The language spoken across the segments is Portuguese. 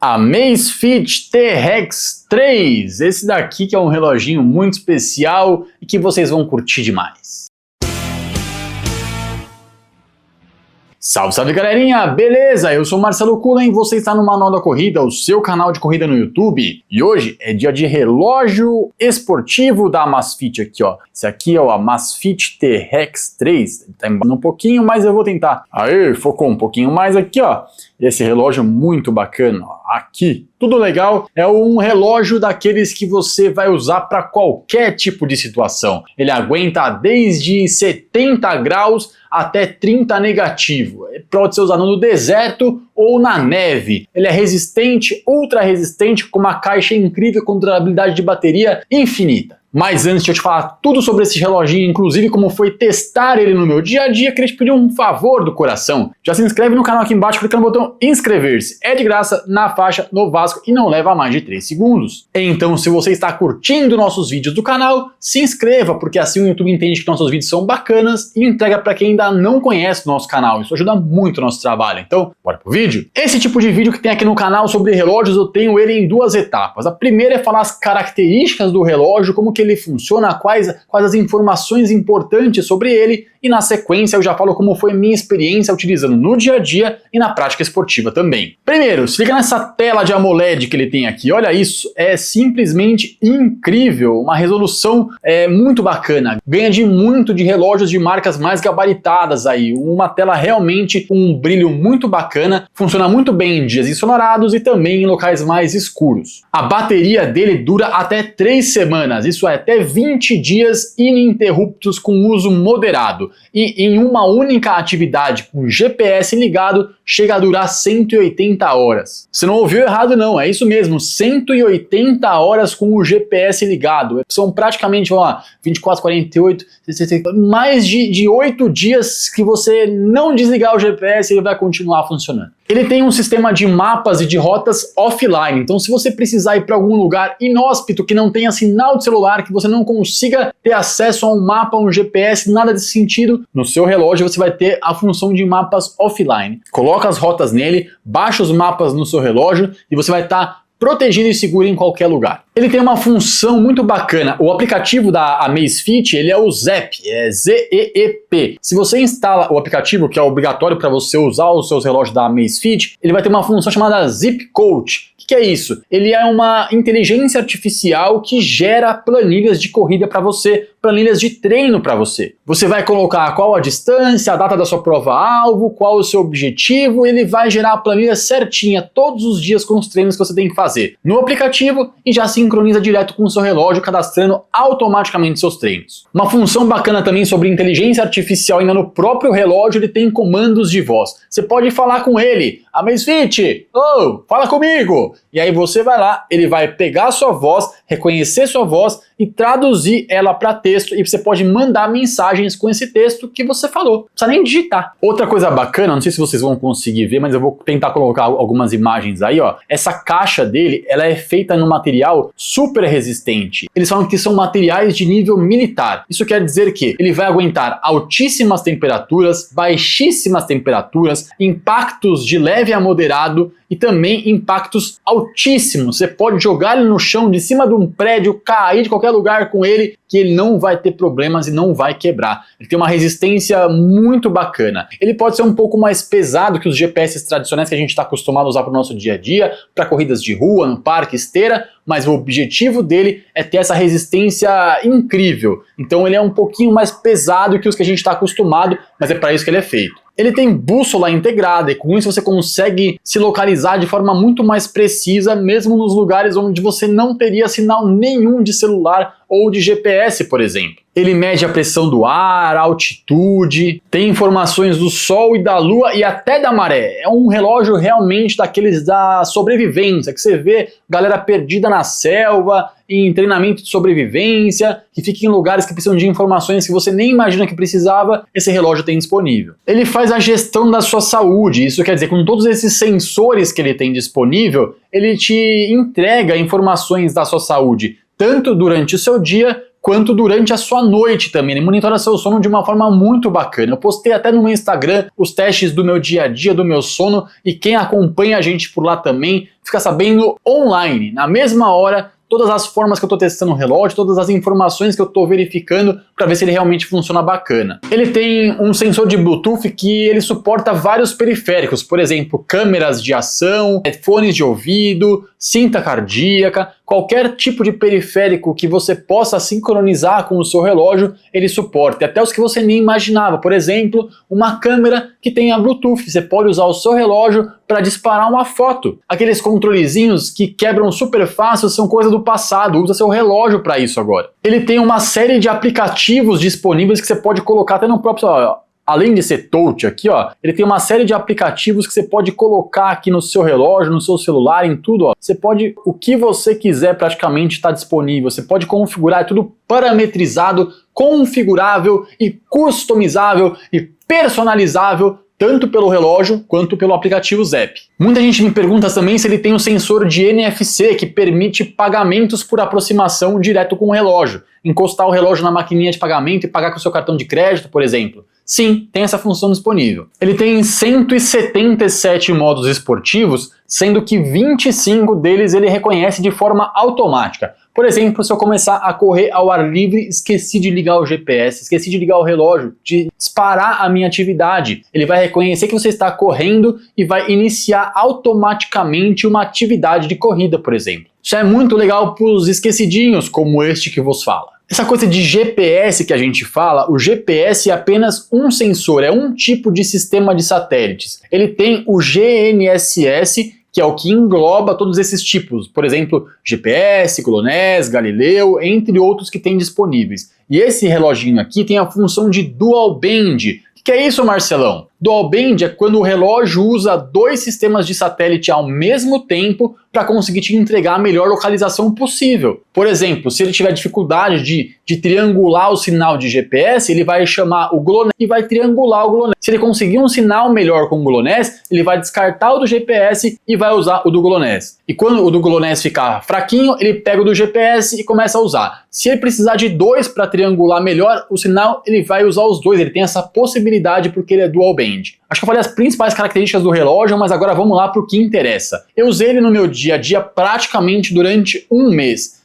Amazfit T-Rex 3, esse daqui que é um reloginho muito especial e que vocês vão curtir demais. Salve, salve galerinha, beleza? Eu sou o Marcelo Cullen e você está no Manual da Corrida, o seu canal de corrida no YouTube. E hoje é dia de relógio esportivo da Amazfit aqui, ó. Esse aqui é o Amazfit T-Rex 3, tá embaixo um pouquinho, mas eu vou tentar. Aê, focou um pouquinho mais aqui, ó. Esse relógio muito bacana, ó. Aqui, tudo legal, é um relógio daqueles que você vai usar para qualquer tipo de situação. Ele aguenta desde 70 graus até 30 negativo. Ele pode ser usado no deserto ou na neve. Ele é resistente, ultra resistente, com uma caixa incrível com durabilidade de bateria infinita. Mas antes de eu te falar tudo sobre esse reloginho, inclusive como foi testar ele no meu dia a dia, queria te pedir um favor do coração. Já se inscreve no canal aqui embaixo, clicando no botão inscrever-se. É de graça, na faixa, no Vasco e não leva mais de 3 segundos. Então, se você está curtindo nossos vídeos do canal, se inscreva, porque assim o YouTube entende que nossos vídeos são bacanas e entrega para quem ainda não conhece o nosso canal. Isso ajuda muito o nosso trabalho. Então, bora pro vídeo? Esse tipo de vídeo que tem aqui no canal sobre relógios, eu tenho ele em duas etapas. A primeira é falar as características do relógio, como que ele funciona, quais as informações importantes sobre ele, e na sequência eu já falo como foi minha experiência utilizando no dia a dia e na prática esportiva também. Primeiro, se liga nessa tela de AMOLED que ele tem aqui, olha isso, é simplesmente incrível, uma resolução muito bacana, ganha muito de relógios de marcas mais gabaritadas aí, uma tela realmente com um brilho muito bacana, funciona muito bem em dias ensolarados e também em locais mais escuros. A bateria dele dura até 3 semanas, isso é, até 20 dias ininterruptos com uso moderado. E em uma única atividade com GPS ligado, chega a durar 180 horas. Você não ouviu errado não, é isso mesmo, 180 horas com o GPS ligado. São praticamente, vamos lá, 24, 48, 60, mais de 8 dias que você não desligar o GPS, ele vai continuar funcionando. Ele tem um sistema de mapas e de rotas offline, então se você precisar ir para algum lugar inóspito que não tenha sinal de celular, que você não consiga ter acesso a um mapa, um GPS, nada desse sentido, no seu relógio você vai ter a função de mapas offline. Coloca as rotas nele, baixa os mapas no seu relógio e você vai estar protegido e seguro em qualquer lugar. Ele tem uma função muito bacana. O aplicativo da Amazfit, ele é o ZEP, é Z-E-E-P. Se você instala o aplicativo, que é obrigatório para você usar os seus relógios da Amazfit, ele vai ter uma função chamada Zip Coach. O que é isso? Ele é uma inteligência artificial que gera planilhas de corrida para você, planilhas de treino para você. Você vai colocar qual a distância, a data da sua prova-alvo, qual o seu objetivo, ele vai gerar a planilha certinha todos os dias com os treinos que você tem que fazer no aplicativo e já sincroniza direto com o seu relógio, cadastrando automaticamente seus treinos. Uma função bacana também sobre inteligência artificial ainda no próprio relógio, ele tem comandos de voz. Você pode falar com ele, Amazfit, fala comigo! E aí você vai lá, ele vai pegar a sua voz, reconhecer sua voz e traduzir ela para texto, e você pode mandar mensagens com esse texto que você falou. Não precisa nem digitar. Outra coisa bacana, não sei se vocês vão conseguir ver, mas eu vou tentar colocar algumas imagens aí, ó. Essa caixa dele, ela é feita num material super resistente. Eles falam que são materiais de nível militar. Isso quer dizer que ele vai aguentar altíssimas temperaturas, baixíssimas temperaturas, impactos de leve a moderado e também impactos altíssimos. Você pode jogar ele no chão de cima de um prédio, cair de qualquer lugar com ele, que ele não vai ter problemas e não vai quebrar. Ele tem uma resistência muito bacana. Ele pode ser um pouco mais pesado que os GPS tradicionais que a gente está acostumado a usar para o nosso dia a dia, para corridas de rua, no parque, esteira, mas o objetivo dele é ter essa resistência incrível. Então ele é um pouquinho mais pesado que os que a gente está acostumado, mas é para isso que ele é feito. Ele tem bússola integrada e com isso você consegue se localizar de forma muito mais precisa, mesmo nos lugares onde você não teria sinal nenhum de celular ou de GPS, por exemplo. Ele mede a pressão do ar, a altitude, tem informações do sol e da lua e até da maré. É um relógio realmente daqueles da sobrevivência, que você vê galera perdida na selva, em treinamento de sobrevivência, que fica em lugares que precisam de informações que você nem imagina que precisava, esse relógio tem disponível. Ele faz a gestão da sua saúde, isso quer dizer, com todos esses sensores que ele tem disponível, ele te entrega informações da sua saúde, tanto durante o seu dia, quanto durante a sua noite também. Ele monitora seu sono de uma forma muito bacana. Eu postei até no meu Instagram os testes do meu dia a dia, do meu sono, e quem acompanha a gente por lá também fica sabendo online, na mesma hora, todas as formas que eu estou testando o relógio, todas as informações que eu estou verificando para ver se ele realmente funciona bacana. Ele tem um sensor de Bluetooth que ele suporta vários periféricos, por exemplo, câmeras de ação, fones de ouvido, cinta cardíaca, qualquer tipo de periférico que você possa sincronizar com o seu relógio, ele suporta, e até os que você nem imaginava. Por exemplo, uma câmera que tenha Bluetooth, você pode usar o seu relógio para disparar uma foto. Aqueles controlezinhos que quebram super fácil são coisa do passado, usa seu relógio para isso agora. Ele tem uma série de aplicativos disponíveis que você pode colocar até no próprio... Além de ser touch aqui, ó, ele tem uma série de aplicativos que você pode colocar aqui no seu relógio, no seu celular, em tudo, ó. Você pode, o que você quiser praticamente está disponível. Você pode configurar, é tudo parametrizado, configurável e customizável e personalizável, tanto pelo relógio quanto pelo aplicativo Zepp. Muita gente me pergunta também se ele tem um sensor de NFC que permite pagamentos por aproximação direto com o relógio. Encostar o relógio na maquininha de pagamento e pagar com o seu cartão de crédito, por exemplo. Sim, tem essa função disponível. Ele tem 177 modos esportivos, sendo que 25 deles ele reconhece de forma automática. Por exemplo, se eu começar a correr ao ar livre, esqueci de ligar o GPS, esqueci de ligar o relógio, de disparar a minha atividade, ele vai reconhecer que você está correndo e vai iniciar automaticamente uma atividade de corrida, por exemplo. Isso é muito legal para os esquecidinhos, como este que vos fala. Essa coisa de GPS que a gente fala, o GPS é apenas um sensor, é um tipo de sistema de satélites. Ele tem o GNSS, que é o que engloba todos esses tipos, por exemplo, GPS, GLONASS, Galileu, entre outros que tem disponíveis. E esse reloginho aqui tem a função de Dual Band. O que é isso, Marcelão? Dual Band é quando o relógio usa dois sistemas de satélite ao mesmo tempo para conseguir te entregar a melhor localização possível. Por exemplo, se ele tiver dificuldade de triangular o sinal de GPS, ele vai chamar o GLONASS e vai triangular o GLONASS. Se ele conseguir um sinal melhor com o GLONASS, ele vai descartar o do GPS e vai usar o do GLONASS. E quando o do GLONASS ficar fraquinho, ele pega o do GPS e começa a usar. Se ele precisar de dois para triangular melhor o sinal, ele vai usar os dois. Ele tem essa possibilidade porque ele é Dual Band. Acho que eu falei as principais características do relógio, mas agora vamos lá para o que interessa. Eu usei ele no meu dia a dia praticamente durante um mês.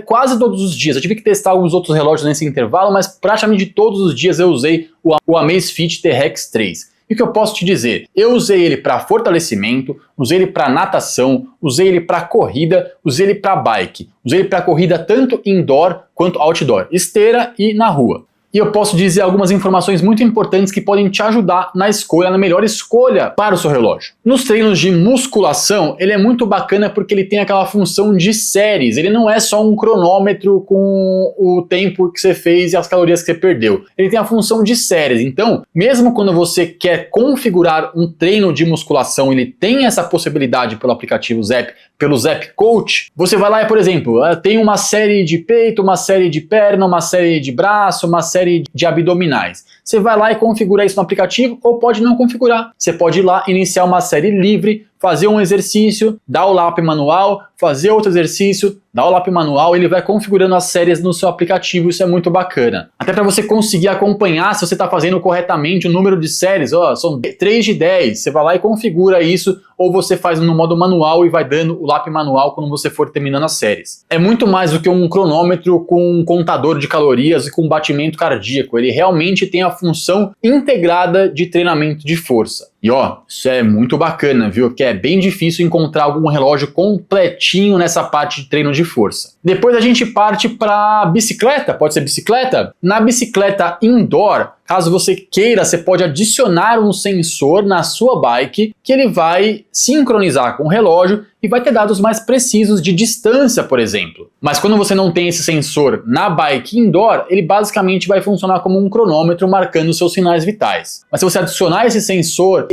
Quase todos os dias. Eu tive que testar alguns outros relógios nesse intervalo, mas praticamente todos os dias eu usei o Amazfit T-Rex 3. E o que eu posso te dizer? Eu usei ele para fortalecimento, usei ele para natação, usei ele para corrida, usei ele para bike. Usei ele para corrida tanto indoor quanto outdoor, esteira e na rua. E eu posso dizer algumas informações muito importantes que podem te ajudar na escolha, na melhor escolha para o seu relógio. Nos treinos de musculação, ele é muito bacana porque ele tem aquela função de séries. Ele não é só um cronômetro com o tempo que você fez e as calorias que você perdeu. Ele tem a função de séries. Então, mesmo quando você quer configurar um treino de musculação, ele tem essa possibilidade pelo aplicativo Zepp, pelo Zepp Coach, você vai lá e, por exemplo, tem uma série de peito, uma série de perna, uma série de braço, uma série de abdominais. Você vai lá e configura isso no aplicativo ou pode não configurar. Você pode ir lá, iniciar uma série livre, fazer um exercício, dar o lap manual, fazer outro exercício, dar o lap manual, ele vai configurando as séries no seu aplicativo, isso é muito bacana. Até para você conseguir acompanhar se você está fazendo corretamente o número de séries, são 3 de 10, você vai lá e configura isso, ou você faz no modo manual e vai dando o lap manual quando você for terminando as séries. É muito mais do que um cronômetro com um contador de calorias e com batimento cardíaco, ele realmente tem a função integrada de treinamento de força. E isso é muito bacana, viu? Porque é bem difícil encontrar algum relógio completinho nessa parte de treino de força. Depois a gente parte para bicicleta, pode ser bicicleta? Na bicicleta indoor, caso você queira, você pode adicionar um sensor na sua bike que ele vai sincronizar com o relógio e vai ter dados mais precisos de distância, por exemplo. Mas quando você não tem esse sensor na bike indoor, ele basicamente vai funcionar como um cronômetro marcando seus sinais vitais. Mas se você adicionar esse sensor,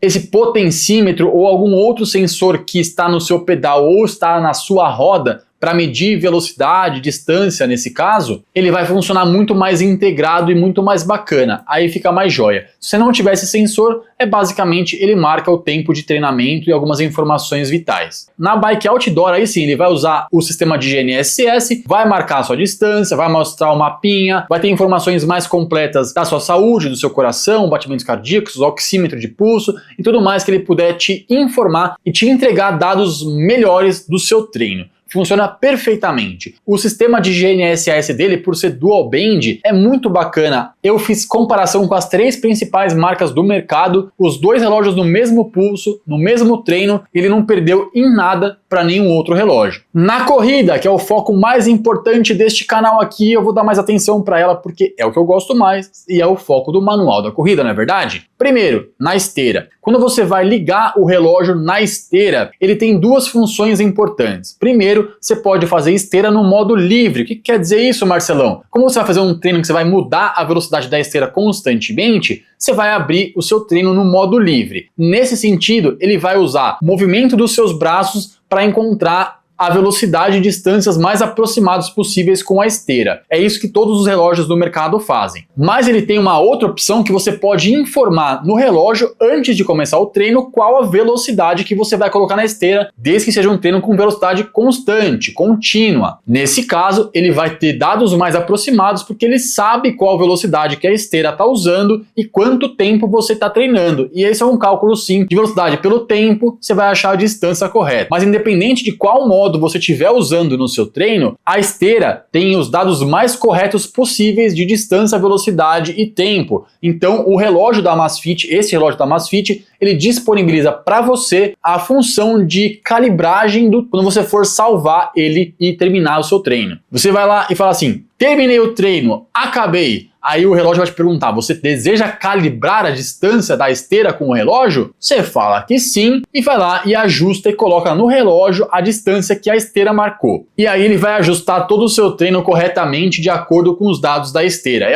esse potencímetro ou algum outro sensor que está no seu pedal ou está na sua roda, para medir velocidade, distância nesse caso, ele vai funcionar muito mais integrado e muito mais bacana. Aí fica mais joia. Se você não tiver esse sensor, basicamente ele marca o tempo de treinamento e algumas informações vitais. Na Bike Outdoor, aí sim, ele vai usar o sistema de GNSS, vai marcar a sua distância, vai mostrar o mapinha, vai ter informações mais completas da sua saúde, do seu coração, batimentos cardíacos, oxímetro de pulso e tudo mais que ele puder te informar e te entregar dados melhores do seu treino. Funciona perfeitamente. O sistema de GNSS dele, por ser dual band, é muito bacana. Eu fiz comparação com as 3 principais marcas do mercado, os 2 relógios no mesmo pulso, no mesmo treino, ele não perdeu em nada para nenhum outro relógio. Na corrida, que é o foco mais importante deste canal aqui, eu vou dar mais atenção para ela porque é o que eu gosto mais e é o foco do manual da corrida, não é verdade? Primeiro, na esteira. Quando você vai ligar o relógio na esteira, ele tem 2 funções importantes. Primeiro, você pode fazer esteira no modo livre. O que quer dizer isso, Marcelão? Como você vai fazer um treino que você vai mudar a velocidade da esteira constantemente, você vai abrir o seu treino no modo livre. Nesse sentido, ele vai usar o movimento dos seus braços para encontrar a velocidade e distâncias mais aproximadas possíveis com a esteira. É isso que todos os relógios do mercado fazem. Mas ele tem uma outra opção que você pode informar no relógio antes de começar o treino qual a velocidade que você vai colocar na esteira, desde que seja um treino com velocidade constante, contínua. Nesse caso, ele vai ter dados mais aproximados porque ele sabe qual velocidade que a esteira está usando e quanto tempo você está treinando. E esse é um cálculo sim de velocidade pelo tempo, você vai achar a distância correta. Mas independente de qual modo você estiver usando no seu treino, a esteira tem os dados mais corretos possíveis de distância, velocidade e tempo. Então o relógio da Amazfit, esse relógio da Amazfit, ele disponibiliza para você a função de calibragem quando você for salvar ele e terminar o seu treino. Você vai lá e fala assim: terminei o treino, acabei. Aí o relógio vai te perguntar: você deseja calibrar a distância da esteira com o relógio? Você fala que sim e vai lá e ajusta e coloca no relógio a distância que a esteira marcou. E aí ele vai ajustar todo o seu treino corretamente de acordo com os dados da esteira.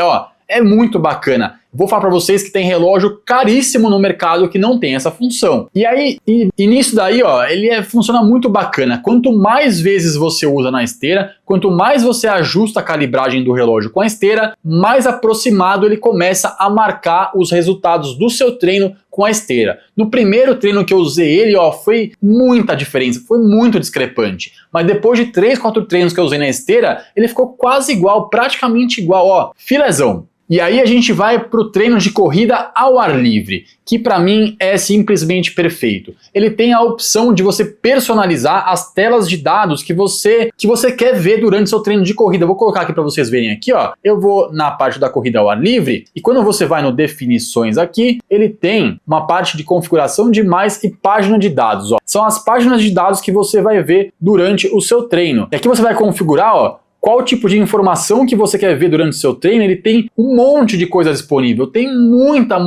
É muito bacana. Vou falar para vocês que tem relógio caríssimo no mercado que não tem essa função. E aí, nisso daí, ele funciona muito bacana. Quanto mais vezes você usa na esteira, quanto mais você ajusta a calibragem do relógio com a esteira, mais aproximado ele começa a marcar os resultados do seu treino com a esteira. No primeiro treino que eu usei ele, foi muita diferença, foi muito discrepante. Mas depois de 3, 4 treinos que eu usei na esteira, ele ficou quase igual, praticamente igual, filezão. E aí a gente vai para o treino de corrida ao ar livre, que para mim é simplesmente perfeito. Ele tem a opção de você personalizar as telas de dados que você quer ver durante seu treino de corrida. Eu vou colocar aqui para vocês verem aqui, Eu vou na parte da corrida ao ar livre e quando você vai no definições aqui, ele tem uma parte de configuração de mais e página de dados, São as páginas de dados que você vai ver durante o seu treino. E aqui você vai configurar, qual tipo de informação que você quer ver durante o seu treino. Ele tem um monte de coisa disponível, tem muita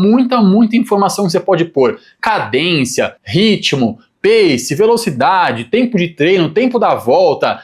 informação que você pode pôr. Cadência, ritmo, pace, velocidade, tempo de treino, tempo da volta,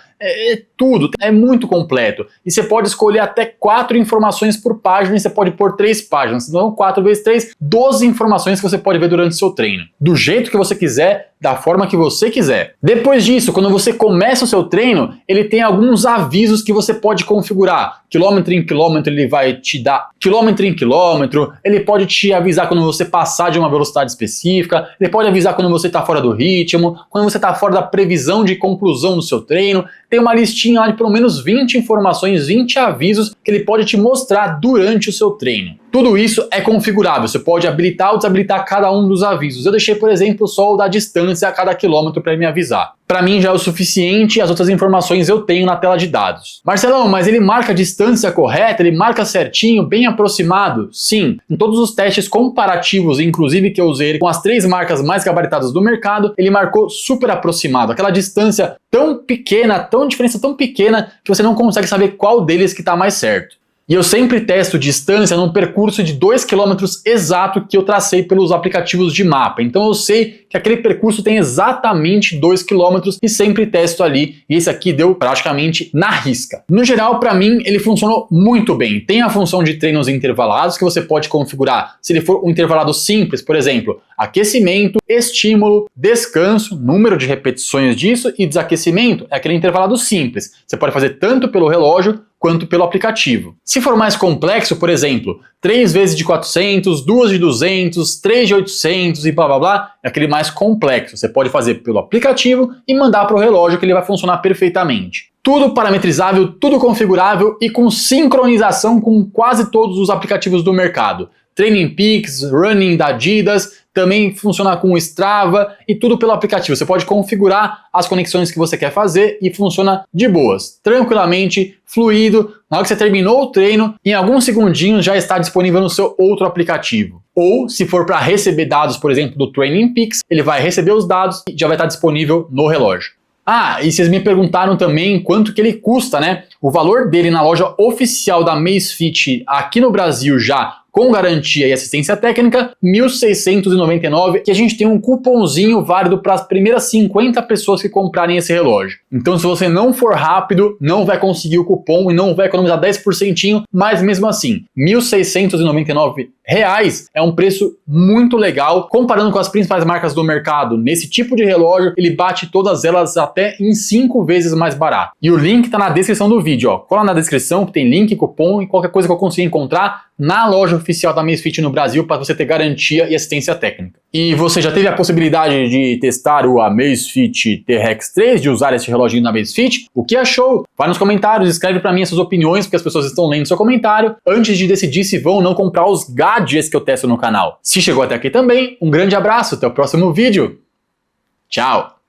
tudo, é muito completo. E você pode escolher até 4 informações por página e você pode pôr 3 páginas. Então 4 vezes 3, 12 informações que você pode ver durante o seu treino. Do jeito que você quiser, da forma que você quiser. Depois disso, quando você começa o seu treino, ele tem alguns avisos que você pode configurar. Quilômetro em quilômetro ele vai te dar quilômetro em quilômetro, ele pode te avisar quando você passar de uma velocidade específica, ele pode avisar quando você está fora do ritmo, quando você está fora da previsão de conclusão do seu treino. Tem uma listinha lá de pelo menos 20 informações, 20 avisos que ele pode te mostrar durante o seu treino. Tudo isso é configurável, você pode habilitar ou desabilitar cada um dos avisos. Eu deixei, por exemplo, só o da distância a cada quilômetro para me avisar. Para mim já é o suficiente e as outras informações eu tenho na tela de dados. Marcelão, mas ele marca a distância correta? Ele marca certinho, bem aproximado? Sim, em todos os testes comparativos, inclusive que eu usei com as 3 marcas mais gabaritadas do mercado, ele marcou super aproximado. Aquela distância tão pequena, diferença tão pequena que você não consegue saber qual deles que está mais certo. E eu sempre testo distância num percurso de 2 km exato que eu tracei pelos aplicativos de mapa. Então eu sei que aquele percurso tem exatamente 2 km e sempre testo ali. E esse aqui deu praticamente na risca. No geral, para mim, ele funcionou muito bem. Tem a função de treinos intervalados que você pode configurar. Se ele for um intervalado simples, por exemplo, aquecimento, estímulo, descanso, número de repetições disso e desaquecimento é aquele intervalado simples. Você pode fazer tanto pelo relógio quanto pelo aplicativo. Se for mais complexo, por exemplo, 3 vezes de 400, 2 de 200, 3 de 800 e blá blá blá, é aquele mais complexo. Você pode fazer pelo aplicativo e mandar para o relógio que ele vai funcionar perfeitamente. Tudo parametrizável, tudo configurável e com sincronização com quase todos os aplicativos do mercado. Training Peaks, Running da Adidas, também funciona com o Strava e tudo pelo aplicativo. Você pode configurar as conexões que você quer fazer e funciona de boas, tranquilamente, fluido. Na hora que você terminou o treino, em alguns segundinhos já está disponível no seu outro aplicativo. Ou, se for para receber dados, por exemplo, do Training Peaks, ele vai receber os dados e já vai estar disponível no relógio. Ah, e vocês me perguntaram também quanto que ele custa, né? O valor dele na loja oficial da Amazfit aqui no Brasil já, com garantia e assistência técnica, R$ 1.699, que a gente tem um cupomzinho válido para as primeiras 50 pessoas que comprarem esse relógio. Então, se você não for rápido, não vai conseguir o cupom e não vai economizar 10%, mas mesmo assim, R$ 1.699 é um preço muito legal, comparando com as principais marcas do mercado. Nesse tipo de relógio, ele bate todas elas até em 5 vezes mais barato. E o link está na descrição do vídeo, ó. Cola na descrição que tem link, cupom e qualquer coisa que eu consiga encontrar na loja oficial da Amazfit no Brasil para você ter garantia e assistência técnica. E você já teve a possibilidade de testar o Amazfit T-Rex 3, de usar esse reloginho da Amazfit? O que achou? Vai nos comentários, escreve para mim as suas opiniões, porque as pessoas estão lendo seu comentário, antes de decidir se vão ou não comprar os gadgets que eu testo no canal. Se chegou até aqui também, um grande abraço, até o próximo vídeo. Tchau!